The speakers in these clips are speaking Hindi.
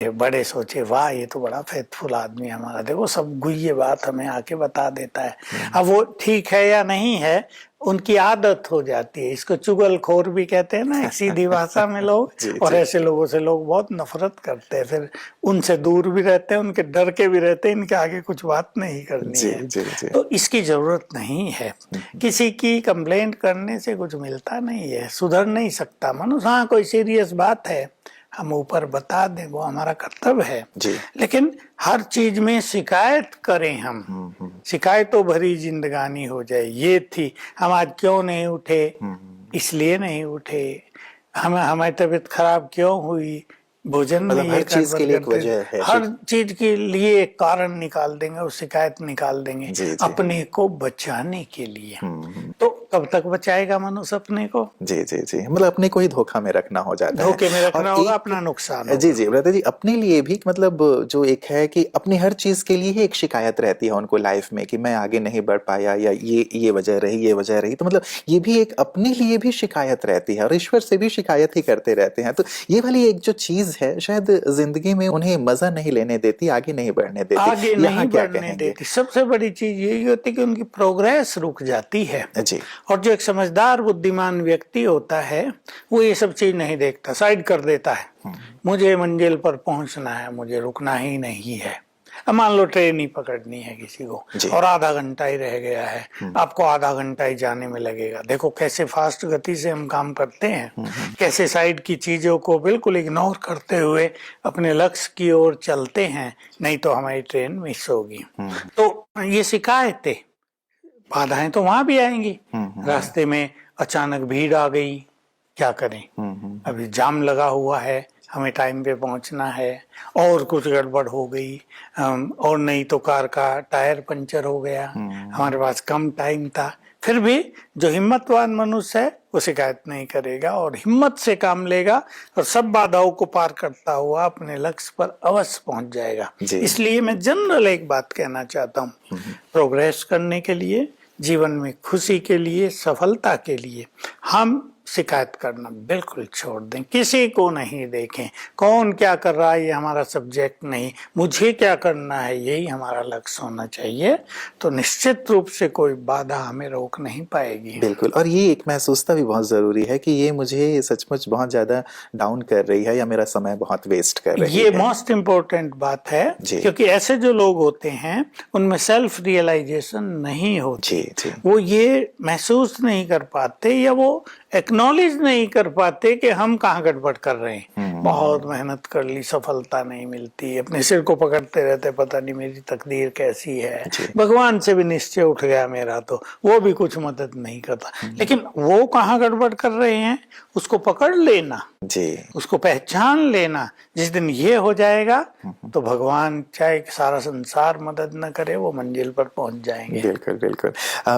ये बड़े सोचे, वाह ये तो बड़ा फेथफुल आदमी हमारा, देखो सब गुइये बात हमें आके बता देता है। अब वो ठीक है या नहीं है, उनकी आदत हो जाती है। इसको चुगलखोर भी कहते हैं ना, एक सीधी भाषा में लोग। जी और जी ऐसे लोगों से लोग बहुत नफरत करते हैं, फिर उनसे दूर भी रहते हैं, उनके डर के भी रहते हैं, इनके आगे कुछ बात नहीं करनी जी है। जी जी। तो इसकी जरूरत नहीं है। किसी की कंप्लेंट करने से कुछ मिलता नहीं है, सुधर नहीं सकता मनुष्य। हाँ, कोई सीरियस बात है हम ऊपर बता दें, वो हमारा कर्तव्य है। जी। लेकिन हर चीज में शिकायत करें हम, शिकायतों भरी जिंदगानी हो जाए, ये थी, हम आज क्यों नहीं उठे, इसलिए नहीं उठे, हमारी तबीयत खराब क्यों हुई, भोजन में मतलब ये हर चीज गड़बड़ के लिए एक करते, वजह है। हर चीज के लिए एक कारण निकाल देंगे और शिकायत निकाल देंगे जी जी। अपने को बचाने के लिए। तो कब तक बचाएगा मनुष्य अपने को? जी जी जी, मतलब अपने को ही धोखा में रखना हो जाता है। धोखे में रखना और होगा, एक अपना नुकसान जी होगा। जी ब्रदर जी, अपने लिए भी मतलब जो एक है कि अपनी हर चीज के लिए ही एक शिकायत रहती है उनको लाइफ में कि मैं आगे नहीं बढ़ पाया, या ये वजह रही, ये वजह रही। तो मतलब ये भी एक अपने लिए भी शिकायत रहती है और ईश्वर से भी शिकायत ही करते रहते हैं। तो ये वाली एक जो चीज है शायद जिंदगी में उन्हें मजा नहीं लेने देती, आगे नहीं बढ़ने देती। आगे यहाँ नहीं क्या बढ़ने कहेंगे? देती। सबसे बड़ी चीज यही होती है कि उनकी प्रोग्रेस रुक जाती है। जी और जो एक समझदार बुद्धिमान व्यक्ति होता है, वो ये सब चीज नहीं देखता, साइड कर देता है। मुझे मंजिल पर पहुंचना है, मुझे रुकना ही नहीं है। अब मान लो ट्रेन ही पकड़नी है किसी को, जी। और आधा घंटा ही रह गया है, आपको आधा घंटा ही जाने में लगेगा। देखो कैसे फास्ट गति से हम काम करते हैं, कैसे साइड की चीजों को बिल्कुल इग्नोर करते हुए अपने लक्ष्य की ओर चलते हैं, नहीं तो हमारी ट्रेन मिस होगी। तो ये शिकायतें, बाधाएं तो वहां भी आएंगी। रास्ते में अचानक भीड़ आ गई, क्या करें, अभी जाम लगा हुआ है, हमें टाइम पे पहुंचना है, और कुछ गड़बड़ हो गई, और नहीं तो कार का टायर पंचर हो गया, हमारे पास कम टाइम था। फिर भी जो हिम्मतवान मनुष्य है वो शिकायत नहीं करेगा और हिम्मत से काम लेगा, और सब बाधाओं को पार करता हुआ अपने लक्ष्य पर अवश्य पहुंच जाएगा। इसलिए मैं जनरल एक बात कहना चाहता हूँ, प्रोग्रेस करने के लिए, जीवन में खुशी के लिए, सफलता के लिए हम शिकायत करना बिल्कुल छोड़ दें। किसी को नहीं देखें, कौन क्या कर रहा है ये हमारा सब्जेक्ट नहीं, मुझे क्या करना है यही हमारा लक्ष्य होना चाहिए। तो निश्चित रूप से कोई बाधा हमें रोक नहीं पाएगी। बिल्कुल। और ये एक महसूसता भी बहुत जरूरी है कि ये मुझे सचमुच बहुत ज्यादा डाउन कर रही है या मेरा समय बहुत वेस्ट कर रही ये है। मोस्ट इम्पोर्टेंट बात है, जी। क्योंकि ऐसे जो लोग होते हैं उनमें सेल्फ रियलाइजेशन नहीं होती। जी जी। वो ये महसूस नहीं कर पाते, या वो एक्नॉलेज नहीं कर पाते कि हम कहाँ गड़बड़ कर रहे हैं। बहुत मेहनत कर ली, सफलता नहीं मिलती, अपने सिर को पकड़ते रहते, पता नहीं मेरी तकदीर कैसी है, भगवान से भी निश्चय उठ गया मेरा, तो वो भी कुछ मदद नहीं करता। लेकिन वो कहाँ गड़बड़ कर रहे हैं उसको पकड़ लेना जी, उसको पहचान लेना। जिस दिन ये हो जाएगा तो भगवान चाहे सारा संसार मदद न करे, वो मंजिल पर पहुंच जाएंगे। बिल्कुल बिल्कुल।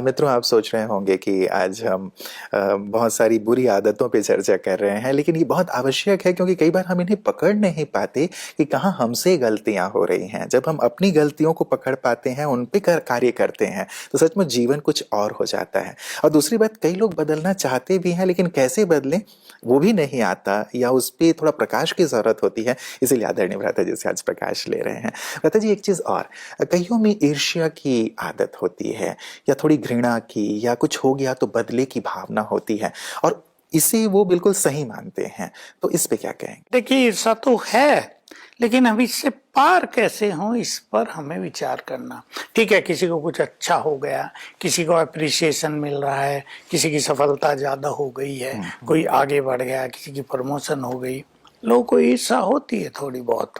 मित्रों, आप सोच रहे होंगे कि आज हम बहुत सारी बुरी आदतों पे चर्चा कर रहे हैं, लेकिन ये बहुत आवश्यक है क्योंकि कई बार हम इन्हें पकड़ नहीं पाते कि कहाँ हमसे गलतियां हो रही हैं। जब हम अपनी गलतियों को पकड़ पाते हैं, उन पे कार्य करते हैं, तो सचमुच जीवन कुछ और हो जाता है। और दूसरी बात, कई लोग बदलना चाहते भी हैं लेकिन कैसे बदलें वो भी नहीं आता, या उस पर थोड़ा प्रकाश की जरूरत होती है। इसीलिए आदरणीय भ्राता जी से आज प्रकाश ले रहे हैं। भ्राता जी, एक चीज और, कईयों में ईर्ष्या की आदत होती है, या थोड़ी घृणा की, या कुछ हो गया तो बदले की भावना होती है, और इसे वो बिल्कुल सही मानते हैं। तो इस पे क्या कहेंगे? देखिए, ईर्षा तो है, लेकिन हम इससे पार कैसे हों इस पर हमें विचार करना। ठीक है, किसी को कुछ अच्छा हो गया, किसी को अप्रिसिएशन मिल रहा है, किसी की सफलता ज्यादा हो गई है, कोई आगे बढ़ गया, किसी की प्रमोशन हो गई, लोगों को ईर्षा होती है थोड़ी बहुत।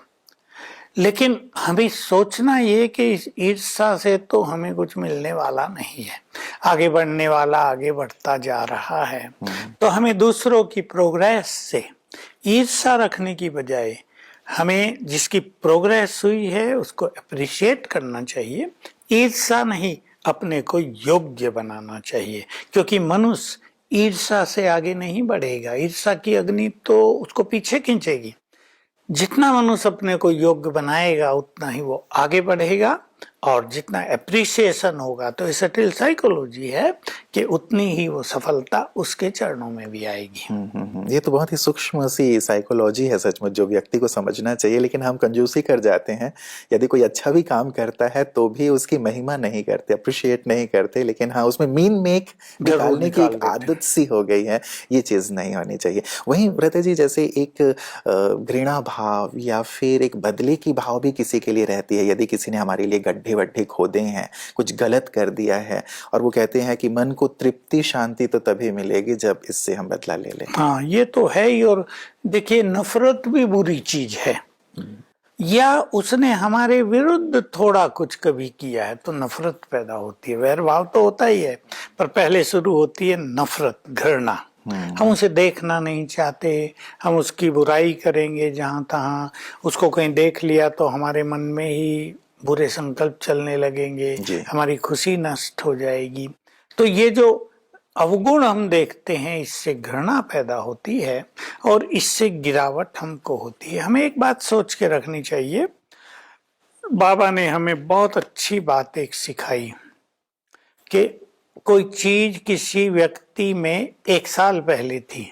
लेकिन हमें सोचना ये कि इस ईर्षा से तो हमें कुछ मिलने वाला नहीं है, आगे बढ़ने वाला आगे बढ़ता जा रहा है। तो हमें दूसरों की प्रोग्रेस से ईर्षा रखने की बजाय हमें जिसकी प्रोग्रेस हुई है उसको अप्रिशिएट करना चाहिए। ईर्षा नहीं, अपने को योग्य बनाना चाहिए, क्योंकि मनुष्य ईर्षा से आगे नहीं बढ़ेगा। ईर्षा की अग्नि तो उसको पीछे खींचेगी। जितना मनुष्य अपने को योग्य बनाएगा उतना ही वो आगे बढ़ेगा और जितना एप्रिसिएशन होगा, तो सटिल साइकोलॉजी है कि उतनी ही वो सफलता उसके चरणों में भी आएगी। ये तो बहुत ही सूक्ष्म सी साइकोलॉजी है सचमुच, जो व्यक्ति को समझना चाहिए, लेकिन हम कंजूसी कर जाते हैं। यदि कोई अच्छा भी काम करता है तो भी उसकी महिमा नहीं करते, अप्रिशिएट नहीं करते, लेकिन हाँ उसमें मीन मेक निकालने की एक आदत सी हो गई है। ये चीज नहीं होनी चाहिए। वहीं व्रत जी, जैसे एक घृणा भाव या फिर एक बदले की भाव भी किसी के लिए रहती है। यदि किसी ने हमारे लिए गड्ढे वड्ढे खोदे हैं, कुछ गलत कर दिया है, और वो कहते हैं कि मन को तृप्ति शांति तो तभी मिलेगी जब इससे हम बदला ले लें। हाँ, ये तो है ही। और देखिए, नफरत भी बुरी चीज है। या उसने हमारे विरुद्ध थोड़ा कुछ कभी किया है तो नफरत पैदा होती है। वैर भाव तो होता ही है, पर पहले शुरू होती है नफरत, घृणा। हम उसे देखना नहीं चाहते, हम उसकी बुराई करेंगे जहां तहां। उसको कहीं देख लिया तो हमारे मन में ही बुरे संकल्प चलने लगेंगे, हमारी खुशी नष्ट हो जाएगी। तो ये जो अवगुण हम देखते हैं, इससे घृणा पैदा होती है और इससे गिरावट हमको होती है। हमें एक बात सोच के रखनी चाहिए। बाबा ने हमें बहुत अच्छी बात एक सिखाई कि कोई चीज किसी व्यक्ति में 1 साल पहले थी,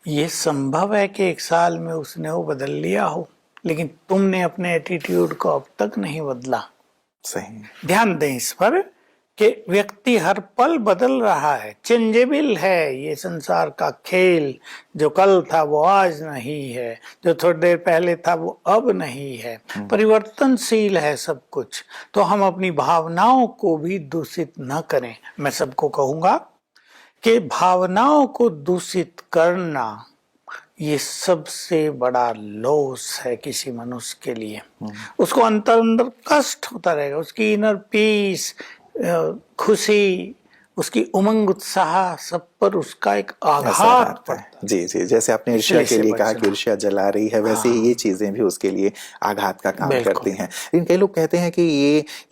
ये संभव है कि 1 साल में उसने वो बदल लिया हो, लेकिन तुमने अपने एटीट्यूड को अब तक नहीं बदला। सही। ध्यान दें इस पर कि व्यक्ति हर पल बदल रहा है, चेंजेबल है ये संसार का खेल। जो कल था वो आज नहीं है, जो थोड़ी देर पहले था वो अब नहीं है, परिवर्तनशील है सब कुछ। तो हम अपनी भावनाओं को भी दूषित न करें। मैं सबको कहूंगा कि भावनाओं को दूषित करना ये सबसे बड़ा लॉस है किसी मनुष्य के लिए। उसको अंदर कष्ट होता रहेगा, उसकी इनर पीस, खुशी, उसकी उमंग उत्साह, सब पर उसका एक आघात पड़ता है। जी जी, जैसे आपने ईर्ष्या के लिए कहा कि ईर्ष्या जला रही है, वैसे ही ये चीजें भी उसके लिए आघात का काम करती हैं। लेकिन कई लोग कहते हैं कि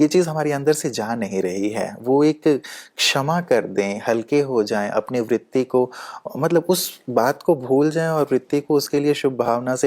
ये चीज हमारे अंदर से जा नहीं रही है। वो एक क्षमा कर दें, हल्के हो जाएं, अपनी वृत्ति को, मतलब उस बात को भूल जाएं और वृत्ति को उसके लिए शुभ भावना से